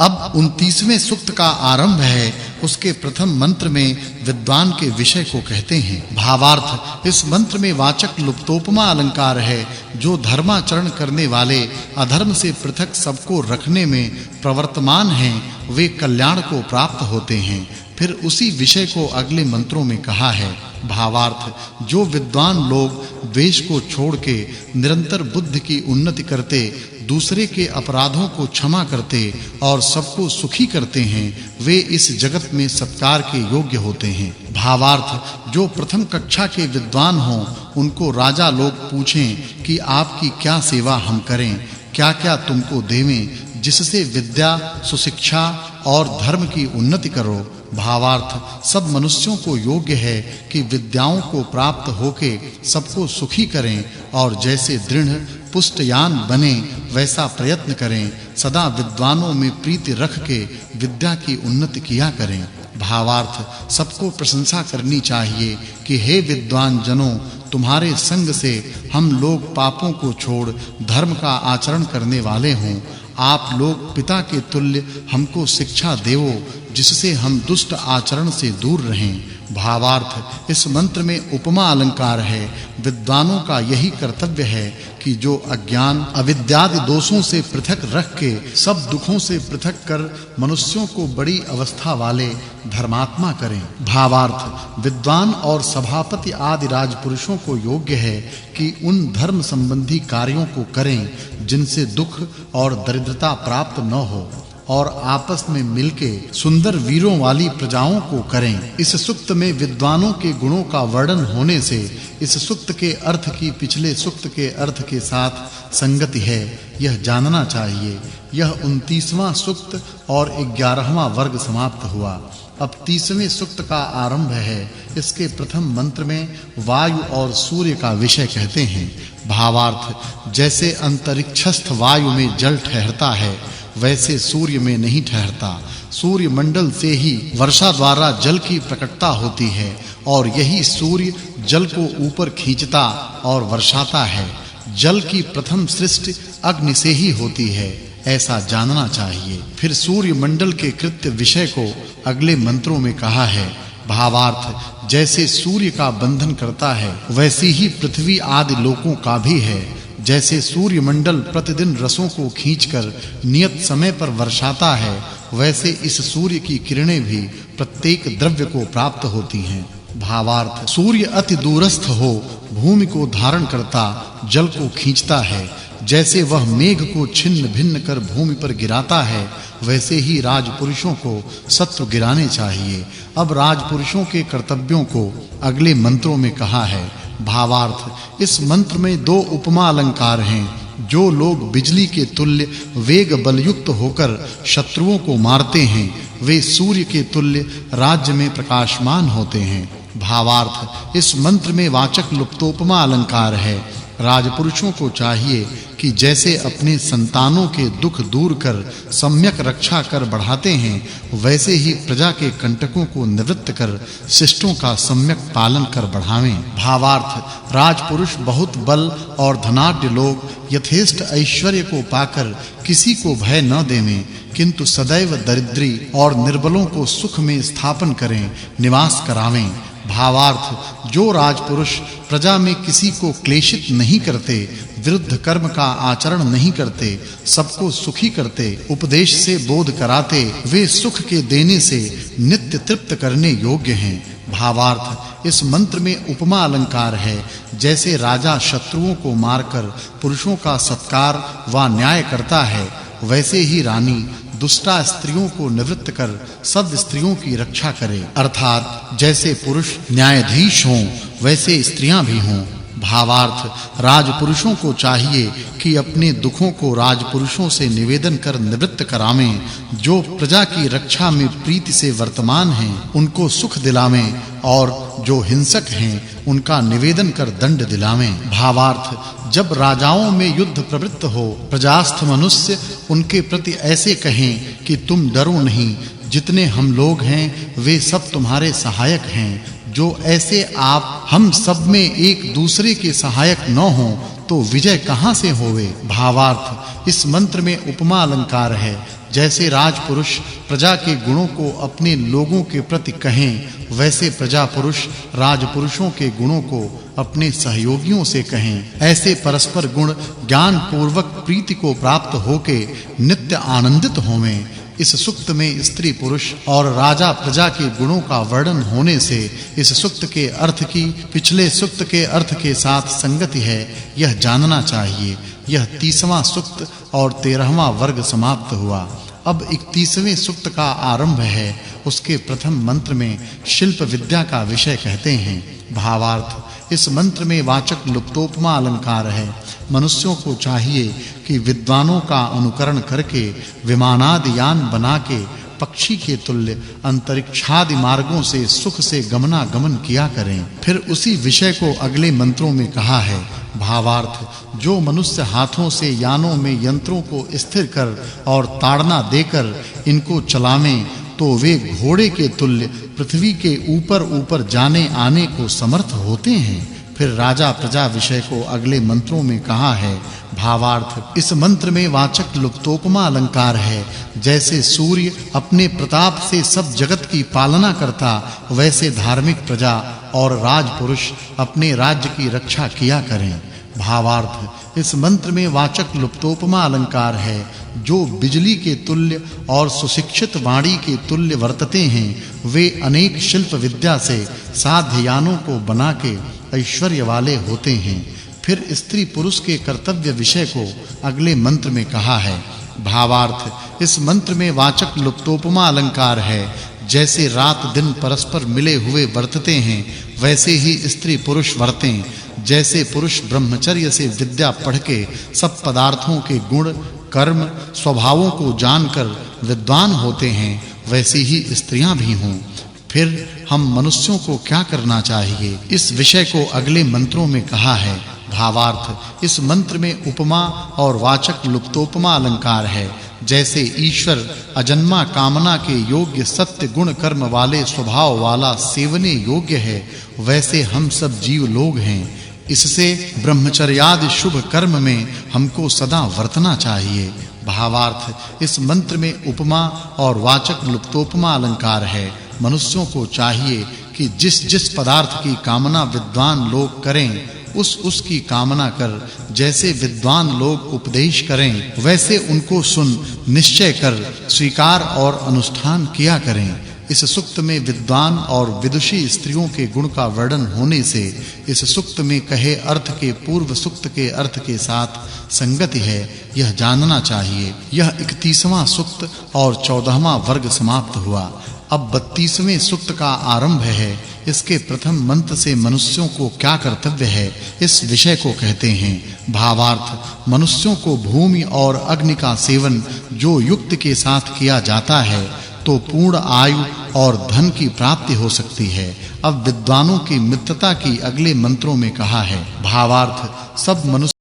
अब 29वें सूक्त का आरंभ है। उसके प्रथम मंत्र में विद्वान के विषय को कहते हैं। भावार्थ, इस मंत्र में वाचक् लुप्तोपमा अलंकार है। जो धर्माचरण करने वाले अधर्म से पृथक सबको रखने में प्रवर्तमान हैं, वे कल्याण को प्राप्त होते हैं। फिर उसी विषय को अगले मंत्रों में कहा है। भावार्थ, जो विद्वान लोग द्वेष को छोड़ के निरंतर बुद्धि की उन्नति करते, दूसरे के अपराधों को क्षमा करते और सबको सुखी करते हैं, वे इस जगत में सत्कार के योग्य होते हैं। भावार्थ, जो प्रथम कक्षा के विद्वान हों, उनको राजा लोग पूछें कि आपकी क्या सेवा हम करें, क्या-क्या तुमको देवें, जिससे विद्या, सुशिक्षा और धर्म की उन्नति करो। भावार्थ, सब मनुष्यों को योग्य है कि विद्याओं को प्राप्त होके सबको सुखी करें और जैसे दृढ़ पुष्टयान बने वैसा प्रयत्न करें। सदा विद्वानों में प्रीति रख के विद्या की उन्नति किया करें। भावार्थ, सबको प्रशंसा करनी चाहिए कि हे विद्वान जनों, तुम्हारे संग से हम लोग पापों को छोड़ धर्म का आचरण करने वाले हों। आप लोग पिता के तुल्य हमको शिक्षा देवो, जिससे हम दुष्ट आचरण से दूर रहें। भावार्थ, इस मंत्र में उपमा अलंकार है। विद्वानों का यही कर्तव्य है कि जो अज्ञान अविद्यादि दोषों से पृथक रख के सब दुखों से पृथक कर मनुष्यों को बड़ी अवस्था वाले धर्मात्मा करें। भावार्थ, विद्वान और सभापति आदि राजपुरुषों को योग्य है कि उन धर्म संबंधी कार्यों को करें जिनसे दुख और दरिद्रता प्राप्त न हो, और आपस में मिलके सुंदर वीरों वाली प्रजाओं को करें। इस सूक्त में विद्वानों के गुणों का वर्णन होने से इस सूक्त के अर्थ की पिछले सूक्त के अर्थ के साथ संगति है, यह जानना चाहिए। यह 29वां सूक्त और 11वां वर्ग समाप्त हुआ। अब 30वें सूक्त का आरंभ है। इसके प्रथम मंत्र में वायु और सूर्य का विषय कहते हैं। भावार्थ, जैसे अंतरिक्षस्थ वायु में जल ठहरता है, वैसे सूर्य में नहीं ठहरता। सूर्य मंडल से ही वर्षा द्वारा जल की प्रकटता होती है और यही सूर्य जल को ऊपर खींचता और वर्षाता है। जल की प्रथम सृष्टि अग्नि से ही होती है, ऐसा जानना चाहिए। फिर सूर्य मंडल के कृत्य विषय को अगले मंत्रों में कहा है। भावार्थ, जैसे सूर्य का बंधन करता है, वैसी ही पृथ्वी आदि लोकों का भी है। जैसे सूर्य मंडल प्रतिदिन रसों को खींचकर नियत समय पर वर्षाता है, वैसे इस सूर्य की किरणें भी प्रत्येक द्रव्य को प्राप्त होती हैं। भावार्थ, सूर्य अति दूरस्थ हो भूमि को धारण करता जल को खींचता है। जैसे वह मेघ को छिन्न भिन्न कर भूमि पर गिराता है, वैसे ही राजपुरुषों को सत्व गिराने चाहिए। अब राजपुरुषों के कर्तव्यों को अगले मंत्रों में कहा है। भावार्थ, इस मंत्र में 2 उपमा अलंकार हैं। जो लोग बिजली के तुल्य वेग बलयुक्त होकर शत्रुओं को मारते हैं, वे सूर्य के तुल्य राज्य में प्रकाशमान होते हैं। भावार्थ, इस मंत्र में वाचक् लुप्तोपमा अलंकार है। राजपुरुषों को चाहिए कि जैसे अपने संतानों के दुख दूर कर सम्यक रक्षा कर बढ़ाते हैं, वैसे ही प्रजा के कंटकों को निवृत्त कर शिष्टों का सम्यक पालन कर बढ़ावें। भावार्थ, राजपुरुष बहुत बल और धनाढ्य लोग यथेष्ट ऐश्वर्य को पाकर किसी को भय न देवें, किंतु सदैव दरिद्री और निर्बलों को सुख में स्थापन करें, निवास करावें। भावार्थ, जो राजपुरुष प्रजा में किसी को क्लेशित नहीं करते, विरुद्ध कर्म का आचरण नहीं करते, सबको सुखी करते, उपदेश से बोध कराते, वे सुख के देने से नित्य तृप्त करने योग्य हैं। भावार्थ, इस मंत्र में उपमा अलंकार है। जैसे राजा शत्रुओं को मारकर पुरुषों का सत्कार व न्याय करता है, वैसे ही रानी दुष्टा स्त्रियों को निवृत्त कर सब स्त्रियों की रक्षा करे। अर्थात जैसे पुरुष न्यायाधीश हों, वैसे स्त्रियां भी हों। भावार्थ, राजपुरुषों को चाहिए कि अपने दुखों को राजपुरुषों से निवेदन कर निवृत्त करावें। जो प्रजा की रक्षा में प्रीति से वर्तमान हैं, उनको सुख दिलावें, और जो हिंसक हैं, उनका निवेदन कर दंड दिलावें। भावार्थ, जब राजाओं में युद्ध प्रवृत्त हो, प्रजास्थ मनुष्य उनके प्रति ऐसे कहें कि तुम डरो नहीं, जितने हम लोग हैं वे सब तुम्हारे सहायक हैं। जो ऐसे आप हम सब में एक दूसरे के सहायक न हों, तो विजय कहां से होवे। भावार्थ, इस मंत्र में उपमा अलंकार है। जैसे राजपुरुष प्रजा के गुणों को अपने लोगों के प्रति कहें, वैसे प्रजा पुरुष राजपुरुषों के गुणों को अपने सहयोगियों से कहें। ऐसे परस्पर गुण ज्ञान पूर्वक प्रीति को प्राप्त होके नित्य आनंदित होवें। इस सूक्त में स्त्री पुरुष और राजा प्रजा के गुणों का वर्णन होने से इस सूक्त के अर्थ की पिछले सूक्त के अर्थ के साथ संगति है, यह जानना चाहिए। यह 30वां सूक्त और 13वां वर्ग समाप्त हुआ। अब 31वें सूक्त का आरंभ है। उसके प्रथम मंत्र में शिल्प विद्या का विषय कहते हैं। भावार्थ, इस मंत्र में वाचक् लुप्तोपमा अलंकार है। मनुष्यों को चाहिए कि विद्वानों का अनुकरण करके विमानादि यान बना के पक्षी के तुल्य अंतरिक्षादि मार्गों से सुख से गमनागमन किया करें। फिर उसी विषय को अगले मंत्रों में कहा है। भावार्थ, जो मनुष्य हाथों से यानों में यंत्रों को स्थिर कर और ताड़ना देकर इनको चलावें तो वे घोड़े के तुल्य पृथ्वी के ऊपर जाने आने को समर्थ होते हैं। फिर राजा प्रजा विषय को अगले मंत्रों में कहा है। भावार्थ, इस मंत्र में वाचक् लुप्तोपमा अलंकार है। जैसे सूर्य अपने प्रताप से सब जगत की पालना करता, वैसे धार्मिक प्रजा और राजपुरुष अपने राज्य की रक्षा किया करें। भावार्थ, इस मंत्र में वाचक् लुप्तोपमा अलंकार है। जो बिजली के तुल्य और सुशिक्षित वाणी के तुल्य वर्तते हैं, वे अनेक शिल्प विद्या से साध्ययानों को बना के ऐश्वर्य वाले होते हैं। फिर स्त्री पुरुष के कर्तव्य विषय को अगले मंत्र में कहा है। भावार्थ, इस मंत्र में वाचक् लुप्तोपमा अलंकार है। जैसे रात दिन परस्पर मिले हुए वर्तते हैं, वैसे ही स्त्री पुरुष वर्तें। जैसे पुरुष ब्रह्मचर्य से विद्या पढ़ के सब पदार्थों के गुण कर्म स्वभावों को जानकर विद्वान होते हैं, वैसे ही स्त्रियां भी हों। फिर हम मनुष्यों को क्या करना चाहिए, इस विषय को अगले मंत्रों में कहा है। भावार्थ, इस मंत्र में उपमा और वाचक् लुप्तोपमा अलंकार है। जैसे ईश्वर अजन्मा कामना के योग्य सत्य गुण कर्म वाले स्वभाव वाला सेवने योग्य है, वैसे हम सब जीव लोग हैं। इससे ब्रह्मचर्यादि शुभ कर्म में हमको सदा वर्तना चाहिए। भावार्थ, इस मंत्र में उपमा और वाचक् लुप्तोपमा अलंकार है। मनुष्यों को चाहिए कि जिस पदार्थ की कामना विद्वान लोग करें, उसकी कामना कर जैसे विद्वान लोग उपदेश करें, वैसे उनको सुन निश्चय कर स्वीकार और अनुष्ठान किया करें। इस सूक्त में विद्वान और विदुषी स्त्रियों के गुण का वर्णन होने से इस सूक्त में कहे अर्थ के पूर्व सूक्त के अर्थ के साथ संगति है, यह जानना चाहिए। यह 31वां सूक्त और 14वां वर्ग समाप्त हुआ। अब 32वें सूक्त का आरंभ है। इसके प्रथम मंत्र से मनुष्यों को क्या कर्तव्य है, इस विषय को कहते हैं। भावार्थ, मनुष्यों को भूमि और अग्नि का सेवन जो युक्त के साथ किया जाता है तो पूर्ण आयु और धन की प्राप्ति हो सकती है। अब विद्वानों की मित्रता की अगले मंत्रों में कहा है। भावार्थ, सब मनुष्य